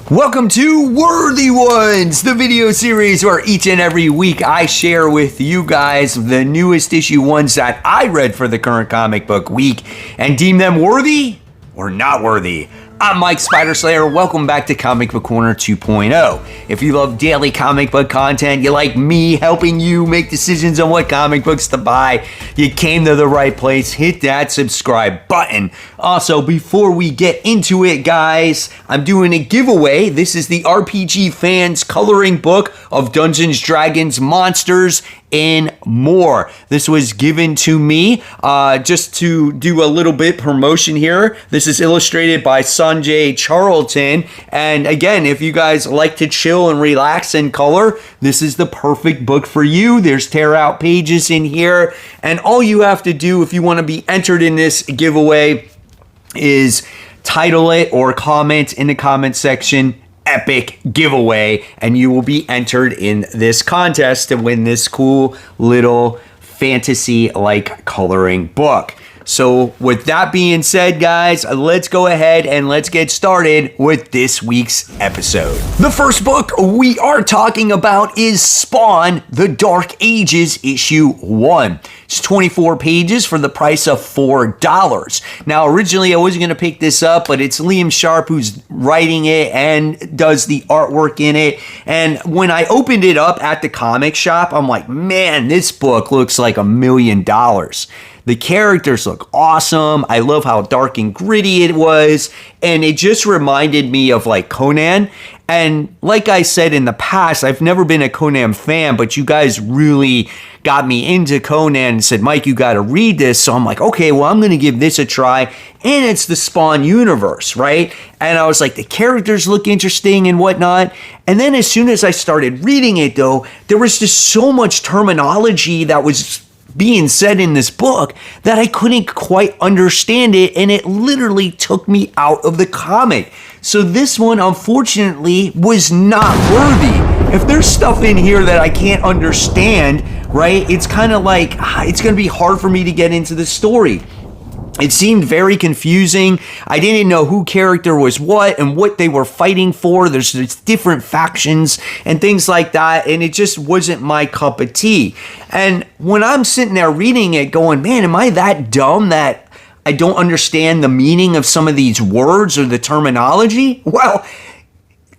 Welcome to Worthy Ones, the video series where each and every week I share with you guys the newest issue ones that I read for the current comic book week and deem them worthy or not worthy. I'm Mike Spider Slayer. Welcome back to Comic Book Corner 2.0. If you love daily comic book content, you like me helping you make decisions on what comic books to buy, you came to the right place. Hit that subscribe button. Also, before we get into it, guys, I'm doing a giveaway. This is the RPG Fans Coloring Book of Dungeons, Dragons, Monsters, and more. This was given to me just to do a little bit promotion here. This is illustrated by Sanjay Charlton, and again, if you guys like to chill and relax and color, this is the perfect book for you. There's tear out pages in here, and all you have to do if you want to be entered in this giveaway is title it or comment in the comment section epic giveaway, and you will be entered in this contest to win this cool little fantasy like coloring book. So with that being said, guys, let's go ahead and let's get started with this week's episode. The first book we are talking about is Spawn: The Dark Ages issue 1. It's 24 pages for the price of $4. Now, originally I wasn't going to pick this up, but it's Liam Sharp who's writing it and does the artwork in it. And when I opened it up at the comic shop, I'm like, man, this book looks like $1 million. The characters look awesome. I love how dark and gritty it was. And it just reminded me of like Conan. And like I said in the past, I've never been a Conan fan, but you guys really got me into Conan and said, Mike, you got to read this. So I'm like, okay, well, I'm going to give this a try. And it's the Spawn universe, right? And I was like, the characters look interesting and whatnot. And then as soon as I started reading it, though, there was just so much terminology that was being said in this book that I couldn't quite understand it, and it literally took me out of the comic. So this one, unfortunately, was not worthy. If there's stuff in here that I can't understand, right, it's kind of like, it's going to be hard for me to get into the story. It seemed very confusing. I didn't know who character was what and what they were fighting for. There's different factions and things like that, and it just wasn't my cup of tea. And when I'm sitting there reading it going, man, am I that dumb that I don't understand the meaning of some of these words or the terminology? Well,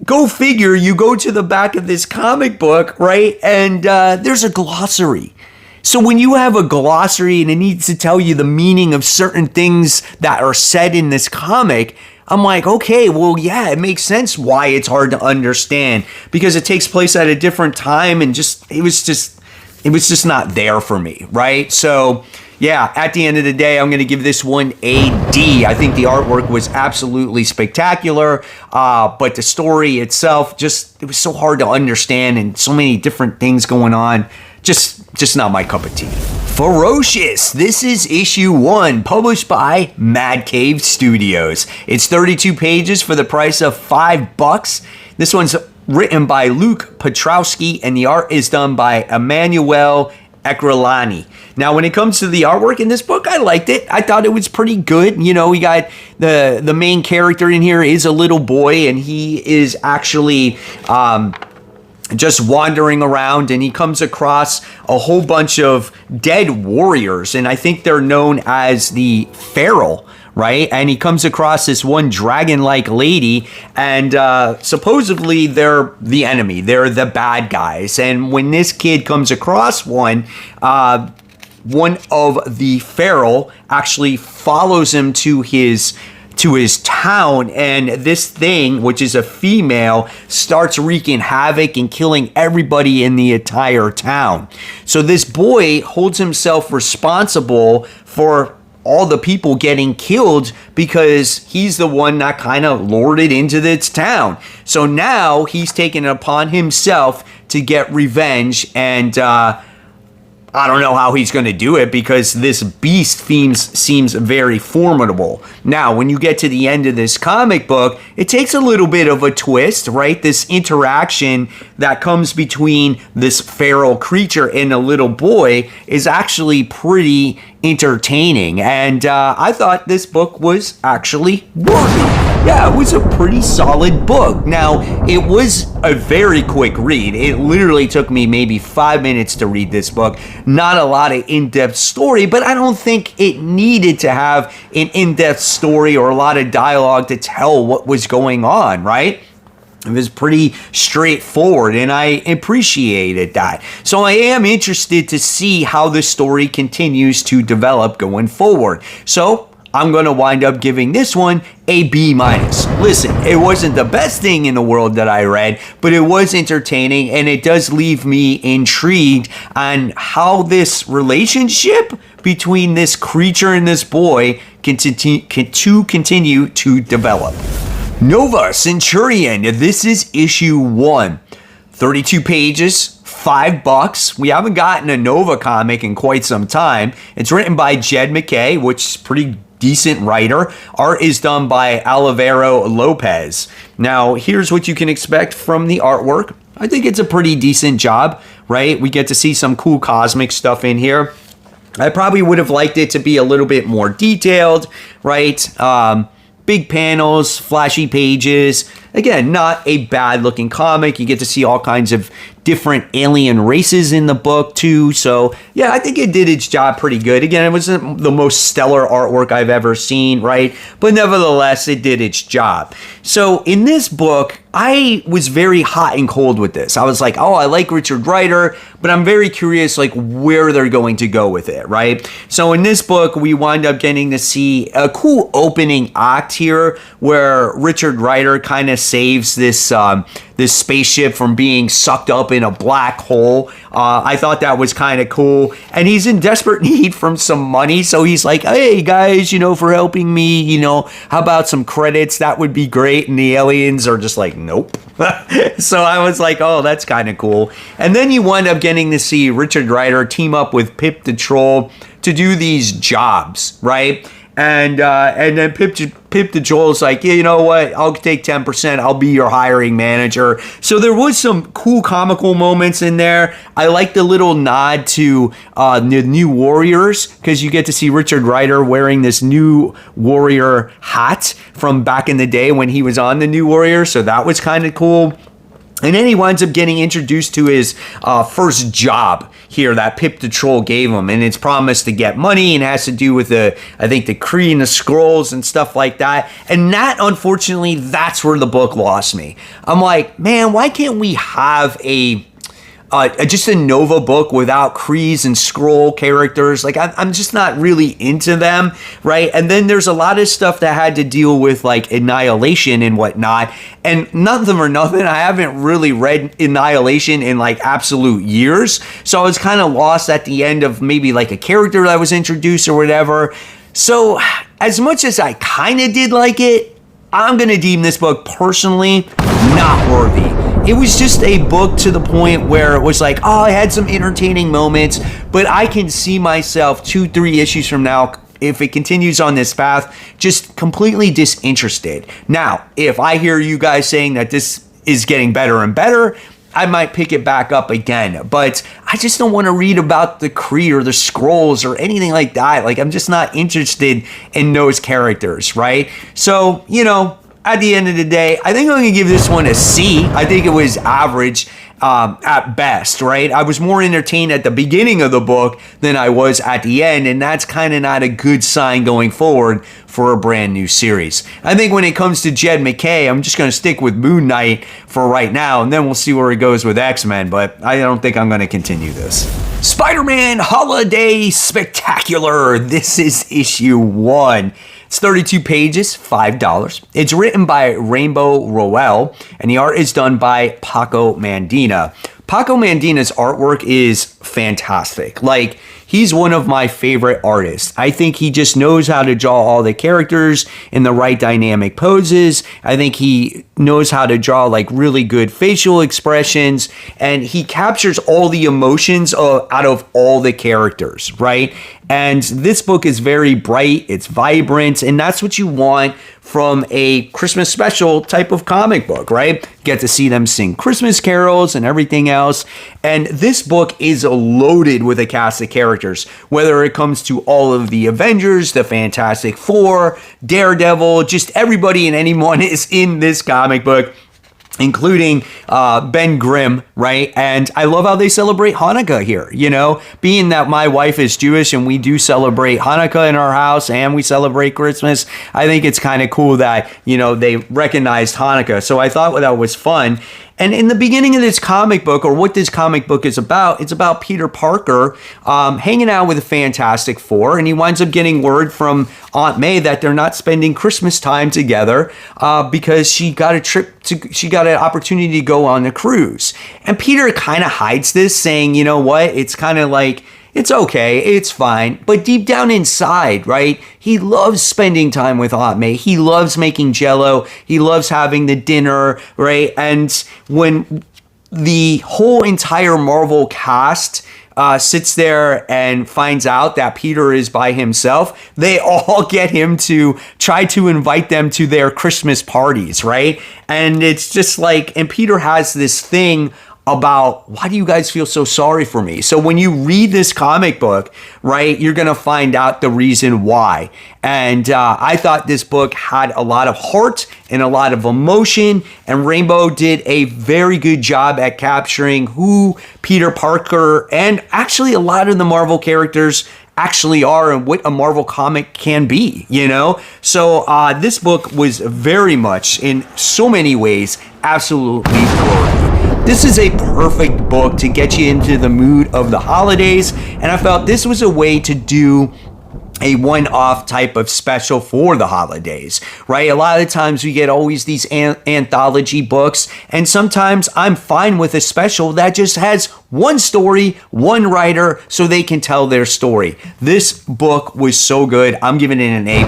go figure. You go to the back of this comic book, right, and there's a glossary. So when you have a glossary and it needs to tell you the meaning of certain things that are said in this comic, I'm like, okay, well, yeah, it makes sense why it's hard to understand, because it takes place at a different time, and it was just not there for me, right? So yeah, at the end of the day, I'm going to give this one a D. I think the artwork was absolutely spectacular, but the story itself, it was so hard to understand and so many different things going on. Just not my cup of tea. Ferocious. This is issue 1, published by Mad Cave Studios. It's 32 pages for the price of $5. This one's written by Luke Petrowski, and the art is done by Emmanuel Ekralani. Now, when it comes to the artwork in this book, I liked it. I thought it was pretty good. You know, we got the main character in here is a little boy, and he is actually just wandering around, and he comes across a whole bunch of dead warriors, and I think they're known as the Feral, right? And he comes across this one dragon-like lady, and supposedly they're the enemy. They're the bad guys. And when this kid comes across one of the Feral actually follows him to his town, and this thing, which is a female, starts wreaking havoc and killing everybody in the entire town. So this boy holds himself responsible for all the people getting killed because he's the one that kind of lured it into this town. So now he's taken it upon himself to get revenge, and I don't know how he's going to do it because this beast seems very formidable. Now, when you get to the end of this comic book, it takes a little bit of a twist, right? This interaction that comes between this feral creature and a little boy is actually pretty entertaining. And I thought this book was actually worthy. Yeah, it was a pretty solid book. Now, it was a very quick read. It literally took me maybe 5 minutes to read this book. Not a lot of in-depth story, but I don't think it needed to have an in-depth story or a lot of dialogue to tell what was going on, right? It was pretty straightforward, and I appreciated that. So I am interested to see how the story continues to develop going forward. So I'm going to wind up giving this one a B-. Listen, it wasn't the best thing in the world that I read, but it was entertaining, and it does leave me intrigued on how this relationship between this creature and this boy can continue to develop. Nova Centurion. This is issue 1. 32 pages, $5. We haven't gotten a Nova comic in quite some time. It's written by Jed MacKay, which is pretty decent writer. Art is done by Alvaro Lopez. Now, here's what you can expect from the artwork. I think it's a pretty decent job, right? We get to see some cool cosmic stuff in here. I probably would have liked it to be a little bit more detailed, right? Big panels, flashy pages. Again, not a bad looking comic. You get to see all kinds of different alien races in the book too. So yeah, I think it did its job pretty good. Again, it wasn't the most stellar artwork I've ever seen, right? But nevertheless, it did its job. So in this book, I was very hot and cold with this. I was like, oh, I like Richard Rider, but I'm very curious like where they're going to go with it, right? So in this book, we wind up getting to see a cool opening act here where Richard Rider kind of saves this this spaceship from being sucked up in a black hole. I thought that was kind of cool. And he's in desperate need from some money. So he's like, hey guys, for helping me, how about some credits? That would be great. And the aliens are just like, nope. So I was like, oh, that's kind of cool. And then you wind up getting to see Richard Rider team up with Pip the Troll to do these jobs, right? And then Pip the Troll's like, yeah, you know what? I'll take 10%. I'll be your hiring manager. So there was some cool comical moments in there. I like the little nod to the New Warriors because you get to see Richard Rider wearing this New Warrior hat from back in the day when he was on the New Warrior. So that was kind of cool. And then he winds up getting introduced to his first job here that Pip the Troll gave him. And it's promised to get money and has to do with the Kree and the Skrulls and stuff like that. And that, unfortunately, that's where the book lost me. I'm like, man, why can't we have just a Nova book without Krees and Skrull characters? Like, I'm just not really into them, right? And then there's a lot of stuff that had to deal with, like, Annihilation and whatnot. And nothing for nothing, I haven't really read Annihilation in, like, absolute years. So I was kind of lost at the end of maybe, like, a character that was introduced or whatever. So, as much as I kind of did like it, I'm going to deem this book personally not worthy. It was just a book to the point where it was like, oh, I had some entertaining moments, but I can see myself 2-3 issues from now, if it continues on this path, just completely disinterested. Now, if I hear you guys saying that this is getting better and better, I might pick it back up again, but I just don't want to read about the Kree or the Skrulls or anything like that. Like, I'm just not interested in those characters, right? So, at the end of the day, I think I'm going to give this one a C. I think it was average at best, right? I was more entertained at the beginning of the book than I was at the end, and that's kind of not a good sign going forward for a brand new series. I think when it comes to Jed MacKay, I'm just going to stick with Moon Knight for right now, and then we'll see where it goes with X-Men, but I don't think I'm going to continue this. Spider-Man Holiday Spectacular. This is issue 1. It's 32 pages, $5. It's written by Rainbow Rowell, and the art is done by Paco Mandina. Paco Mandina's artwork is fantastic. Like, he's one of my favorite artists. I think he just knows how to draw all the characters in the right dynamic poses. I think he knows how to draw like really good facial expressions, and he captures all the emotions out of all the characters, right? And this book is very bright, it's vibrant, and that's what you want from a Christmas special type of comic book, right? Get to see them sing Christmas carols and everything else. And this book is loaded with a cast of characters, whether it comes to all of the Avengers, the Fantastic Four, Daredevil, just everybody and anyone is in this comic book, including Ben Grimm, right? And I love how they celebrate Hanukkah here, you know, being that my wife is Jewish and we do celebrate Hanukkah in our house and we celebrate Christmas. I think it's kind of cool that, you know, they recognized Hanukkah. So I thought that was fun. And in the beginning of this comic book, or what this comic book is about, it's about Peter Parker hanging out with the Fantastic Four, and he winds up getting word from Aunt May that they're not spending Christmas time together because she got an opportunity to go on a cruise. And Peter kind of hides this, saying, you know what, it's kind of like, it's okay, it's fine. But deep down inside, right, he loves spending time with Aunt May. He loves making Jell-O. He loves having the dinner, right? And when the whole entire Marvel cast sits there and finds out that Peter is by himself, they all get him to try to invite them to their Christmas parties, right? And it's just like, and Peter has this thing about, why do you guys feel so sorry for me? So when you read this comic book, right, you're going to find out the reason why. And I thought this book had a lot of heart and a lot of emotion, and Rainbow did a very good job at capturing who Peter Parker and actually a lot of the Marvel characters actually are and what a Marvel comic can be, you know? So this book was very much, in so many ways, absolutely worthy. This is a perfect book to get you into the mood of the holidays, and I felt this was a way to do a one-off type of special for the holidays, right? A lot of the times we get always these anthology books, and sometimes I'm fine with a special that just has one story, one writer, so they can tell their story. This book was so good. I'm giving it an A+.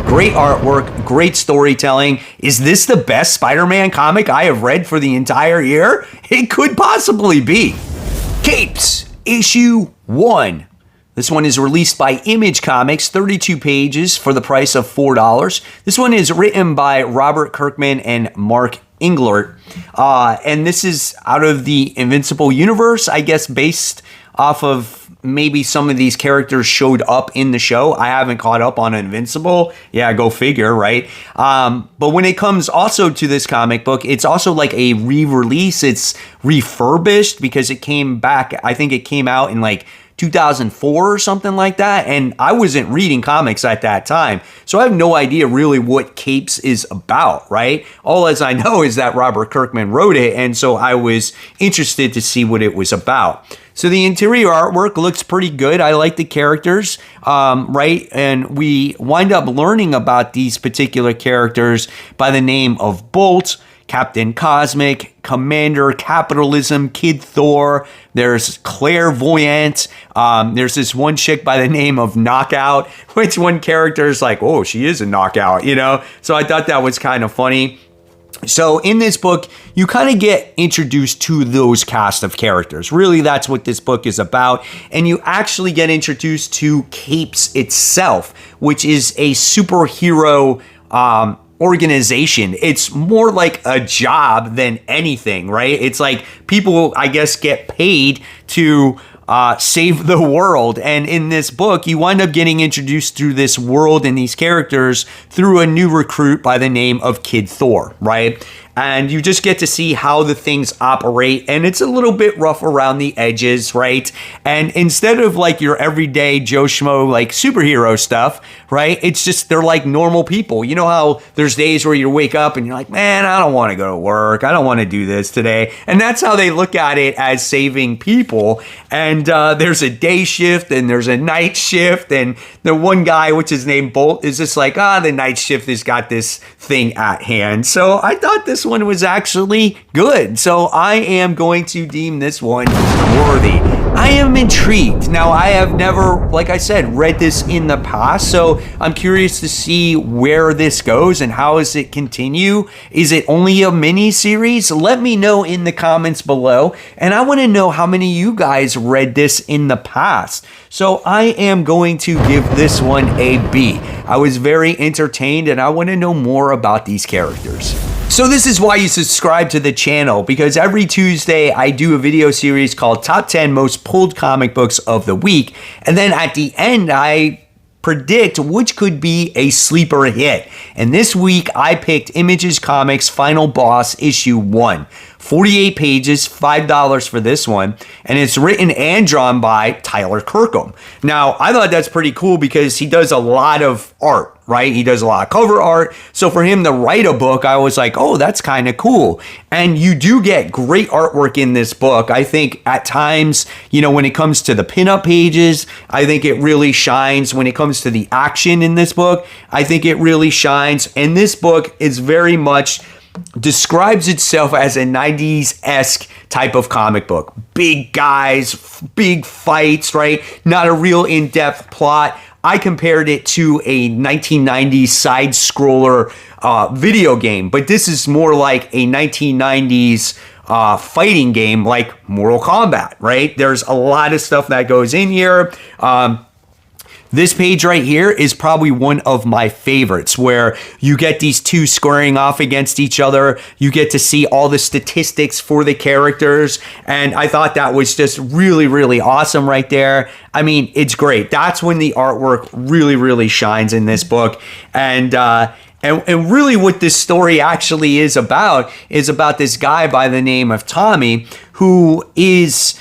Great artwork, great storytelling. Is this the best Spider-Man comic I have read for the entire year? It could possibly be. Capes, issue 1. This one is released by Image Comics, 32 pages for the price of $4. This one is written by Robert Kirkman and Mark Englert. And this is out of the Invincible universe, I guess, based off of maybe some of these characters showed up in the show. I haven't caught up on Invincible. Yeah, go figure, right? But when it comes also to this comic book, it's also like a re-release. It's refurbished because it came back. I think it came out in like 2004 or something like that, and I wasn't reading comics at that time, so I have no idea really what Capes is about, right? All as I know is that Robert Kirkman wrote it, and so I was interested to see what it was about. So the interior artwork looks pretty good. I like the characters, right? And we wind up learning about these particular characters by the name of Bolt, Captain Cosmic, Commander Capitalism, Kid Thor. There's Clairvoyant. There's this one chick by the name of Knockout, which one character is like, oh, she is a knockout, you know? So I thought that was kind of funny. So in this book, you kind of get introduced to those cast of characters. Really, that's what this book is about. And you actually get introduced to Capes itself, which is a superhero organization. It's more like a job than anything, right? It's like people, I guess, get paid to save the world. And in this book, you wind up getting introduced through this world and these characters through a new recruit by the name of Kid Thor, right? And you just get to see how the things operate, and it's a little bit rough around the edges, right? And instead of like your everyday Joe Schmo like superhero stuff, right? It's just they're like normal people. You know how there's days where you wake up and you're like, man, I don't want to go to work. I don't want to do this today. And that's how they look at it, as saving people. And there's a day shift and there's a night shift. And the one guy, which is named Bolt, is just like, the night shift has got this thing at hand. So I thought this one was actually good. So I am going to deem this one worthy. I am intrigued. Now, I have never, like I said, read this in the past, so I'm curious to see where this goes and how does it continue. Is it only a mini series? Let me know in the comments below, and I want to know how many of you guys read this in the past. So I am going to give this one a B. I was very entertained, and I want to know more about these characters. So this is why you subscribe to the channel, because every Tuesday I do a video series called Top 10 Most Pulled Comic Books of the Week. And then at the end, I predict which could be a sleeper hit. And this week I picked Images Comics Final Boss Issue 1. 48 pages, $5 for this one, and it's written and drawn by Tyler Kirkham. Now, I thought that's pretty cool because he does a lot of art, right? He does a lot of cover art. So for him to write a book, I was like, oh, that's kind of cool. And you do get great artwork in this book. I think at times, you know, when it comes to the pinup pages, I think it really shines. When it comes to the action in this book, I think it really shines. And this book is very much describes itself as a 90s-esque type of comic book. Big guys, big fights, right? Not a real in-depth plot. I compared it to a 1990s side-scroller video game, but this is more like a 1990s fighting game like Mortal Kombat, right? There's a lot of stuff that goes in here. This page right here is probably one of my favorites, where you get these two squaring off against each other. You get to see all the statistics for the characters. And I thought that was just really, really awesome right there. I mean, it's great. That's when the artwork really, really shines in this book. And really what this story actually is about this guy by the name of Tommy, who is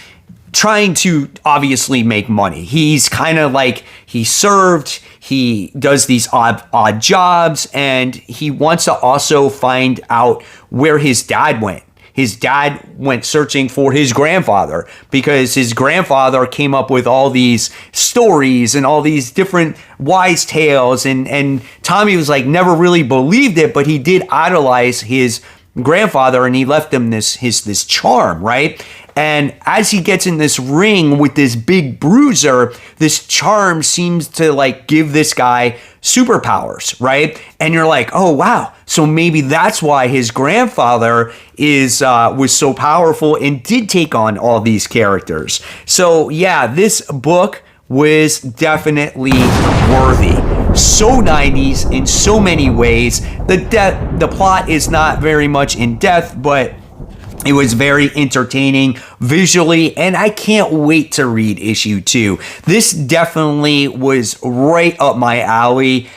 trying to obviously make money. He's kind of like, he served, he does these odd jobs, and he wants to also find out where his dad went. His dad went searching for his grandfather because his grandfather came up with all these stories and all these different wise tales, and Tommy was like, never really believed it, but he did idolize his grandfather, and he left him this charm, right? And as he gets in this ring with this big bruiser, this charm seems to like give this guy superpowers, right? And you're like, oh wow, so maybe that's why his grandfather was so powerful and did take on all these characters. So yeah, this book was definitely worthy. So 90s in so many ways. The plot is not very much in depth, but it was very entertaining visually, and I can't wait to read issue 2. This definitely was right up my alley.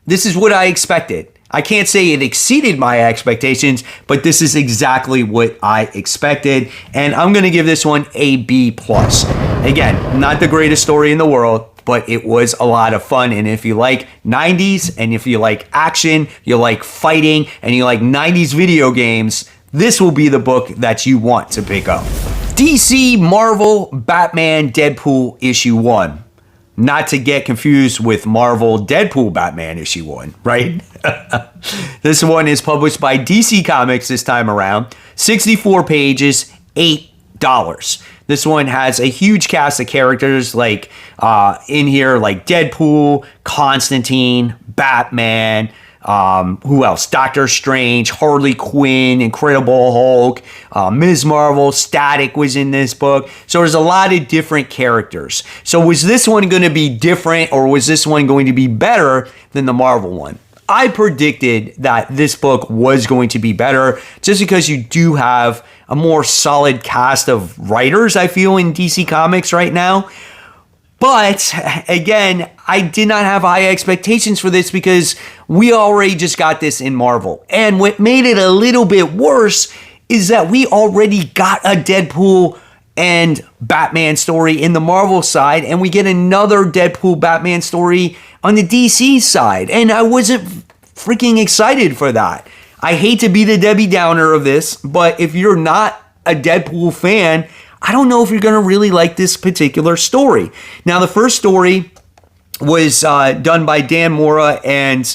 This is what I expected. I can't say it exceeded my expectations, but this is exactly what I expected, and I'm going to give this one a B+. Again, not the greatest story in the world, but it was a lot of fun. And if you like 90s, and if you like action, you like fighting, and you like 90s video games, this will be the book that you want to pick up. DC, Marvel, Batman, Deadpool, issue 1. Not to get confused with Marvel, Deadpool, Batman, issue 1, right? This one is published by DC Comics this time around. 64 pages, $8. This one has a huge cast of characters like in here, like Deadpool, Constantine, Batman, who else? Doctor Strange, Harley Quinn, Incredible Hulk, Ms. Marvel, Static was in this book. So there's a lot of different characters. So was this one going to be different, or was this one going to be better than the Marvel one? I predicted that this book was going to be better just because you do have a more solid cast of writers, I feel, in DC Comics right now. But again, I did not have high expectations for this because we already just got this in Marvel. And what made it a little bit worse is that we already got a Deadpool and Batman story in the Marvel side, and we get another Deadpool Batman story on the DC side. And I wasn't freaking excited for that. I hate to be the Debbie Downer of this, but if you're not a Deadpool fan, I don't know if you're going to really like this particular story. Now, the first story was done by Dan Mora and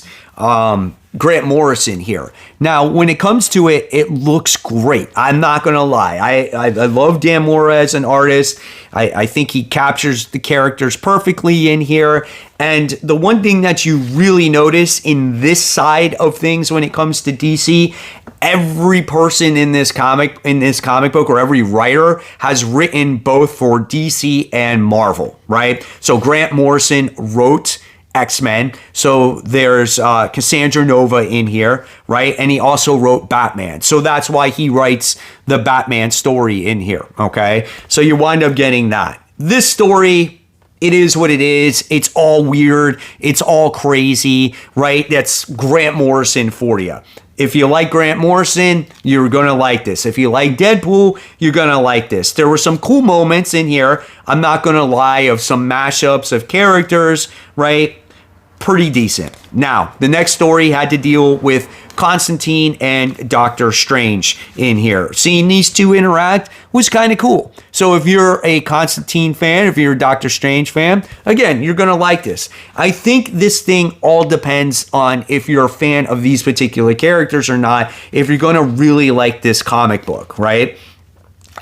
Grant Morrison here. Now, when it comes to it, it looks great. I'm not going to lie. I love Dan Mora as an artist. I think he captures the characters perfectly in here. And the one thing that you really notice in this side of things when it comes to DC, every person in this comic book, or every writer, has written both for DC and Marvel, right? So Grant Morrison wrote X-Men. So there's Cassandra Nova in here, right? And he also wrote Batman. So that's why he writes the Batman story in here, okay? So you wind up getting that. This story, it is what it is. It's all weird. It's all crazy, right? That's Grant Morrison for you. If you like Grant Morrison, you're going to like this. If you like Deadpool, you're going to like this. There were some cool moments in here. I'm not going to lie, of some mashups of characters, right? Pretty decent. Now, the next story had to deal with Constantine and Doctor Strange in here. Seeing these two interact was kind of cool. So if you're a Constantine fan, if you're a Doctor Strange fan, again, you're going to like this. I think this thing all depends on if you're a fan of these particular characters or not, if you're going to really like this comic book, right?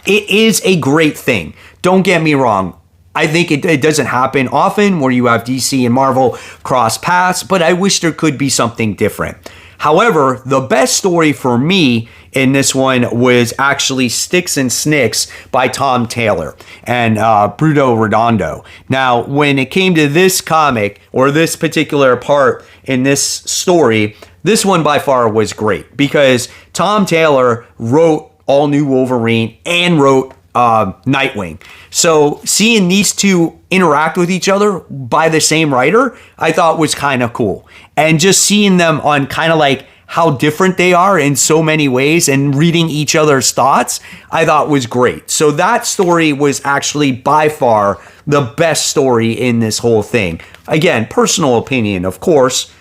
It is a great thing. Don't get me wrong. I think it doesn't happen often where you have DC and Marvel cross paths, but I wish there could be something different. However, the best story for me in this one was actually Sticks and Snicks by Tom Taylor and Bruno Redondo. Now, when it came to this comic, or this particular part in this story, this one by far was great because Tom Taylor wrote All New Wolverine and wrote Nightwing. So seeing these two interact with each other by the same writer, I thought was kind of cool. And just seeing them on kind of like how different they are in so many ways and reading each other's thoughts, I thought was great. So that story was actually by far the best story in this whole thing. Again, personal opinion, of course.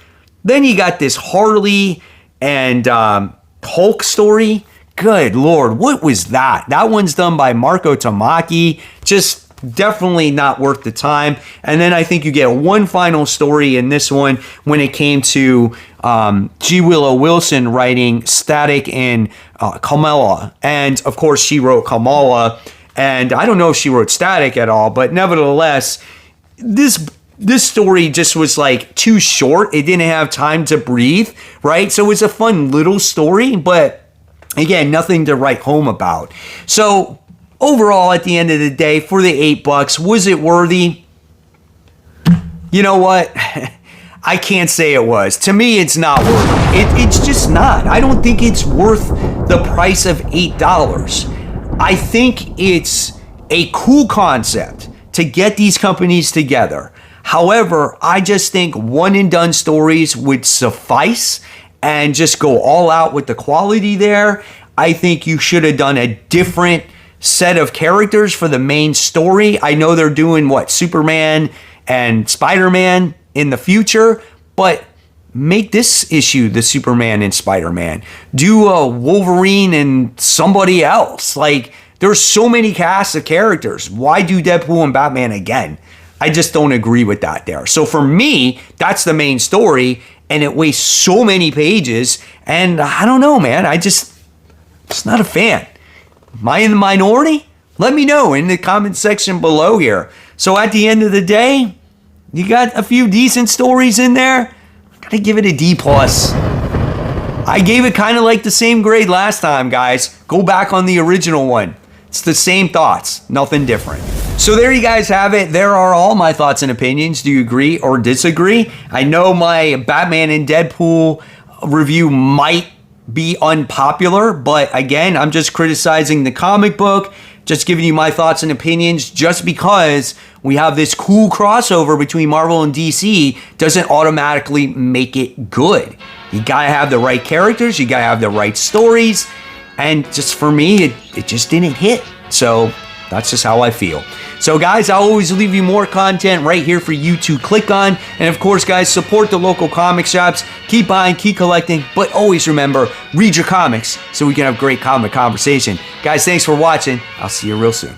Then you got this Harley and Hulk story. Good Lord, what was that? That one's done by Marco Tamaki. Just definitely not worth the time. And then I think you get one final story in this one when it came to G. Willow Wilson writing Static and Kamala. And of course, she wrote Kamala. And I don't know if she wrote Static at all, but nevertheless, this story just was like too short. It didn't have time to breathe, right? So it was a fun little story, but again, nothing to write home about. So overall, at the end of the day, for the $8, was it worthy? You know what? I can't say it was. To me, it's not worth it. It's just not. I don't think it's worth the price of $8. I think it's a cool concept to get these companies together. However, I just think one and done stories would suffice and just go all out with the quality there. I think you should have done a different set of characters for the main story. I know they're doing Superman and Spider-Man in the future, but make this issue the Superman and Spider-Man. Do a Wolverine and somebody else. Like, there's so many casts of characters. Why do Deadpool and Batman again? I just don't agree with that there. So for me, that's the main story, and it wastes so many pages, and I don't know, man. Just not a fan. Am I in the minority? Let me know in the comment section below here. So at the end of the day, you got a few decent stories in there. I gotta give it a D+. I gave it kind of like the same grade last time, guys. Go back on the original one. It's the same thoughts, nothing different. So there you guys have it. There are all my thoughts and opinions. Do you agree or disagree? I know my Batman and Deadpool review might be unpopular, but again, I'm just criticizing the comic book, just giving you my thoughts and opinions. Just because we have this cool crossover between Marvel and DC doesn't automatically make it good. You gotta have the right characters, you gotta have the right stories, and just for me, it just didn't hit. So that's just how I feel. So guys, I'll always leave you more content right here for you to click on. And of course, guys, support the local comic shops. Keep buying, keep collecting, but always remember, read your comics so we can have great comic conversation. Guys, thanks for watching. I'll see you real soon.